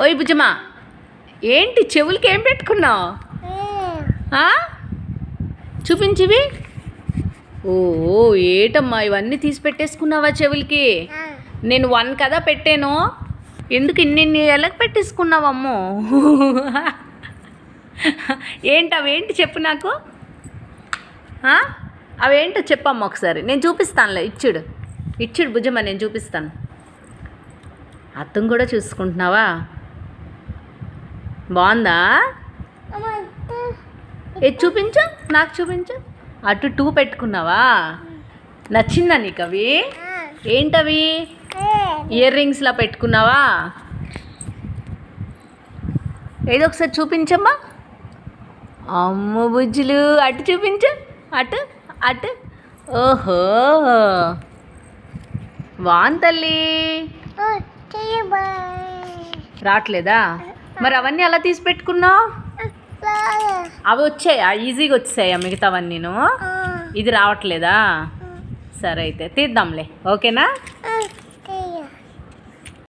ఓయ్ బుజ్జమ్మా, ఏంటి చెవులకి ఏం పెట్టుకున్నావు? చూపించివి. ఓ ఏటమ్మా ఇవన్నీ తీసి పెట్టేసుకున్నావా చెవులకి? నేను 1 కదా పెట్టాను, ఎందుకు ఇన్ని ఎలాగ పెట్టేసుకున్నావమ్మో? అవేంటి చెప్పు నాకు. అవేంటో చెప్పమ్మా ఒకసారి, నేను చూపిస్తానులే. ఇచ్చుడు బుజ్జమ్మ, నేను చూపిస్తాను. అర్థం కూడా చూసుకుంటున్నావా? బాగుందా? చూపించు, నాకు చూపించు. అటు 2 పెట్టుకున్నావా? నచ్చిందా నీకు అవి? ఏంటవి? ఇయర్ రింగ్స్లా పెట్టుకున్నావా? ఏదో ఒకసారి చూపించమ్మా. అమ్మ బుజ్జులు, అటు చూపించు. అటు అటు. ఓహో బాగుంది తల్లి. రావట్లేదా? మరి అవన్నీ ఎలా తీసి పెట్టుకున్నావు? అవి వచ్చాయా? ఈజీగా వచ్చాయా మిగతావన్నీ? ఇది రావట్లేదా? సరే అయితే తీద్దాంలే, ఓకేనా?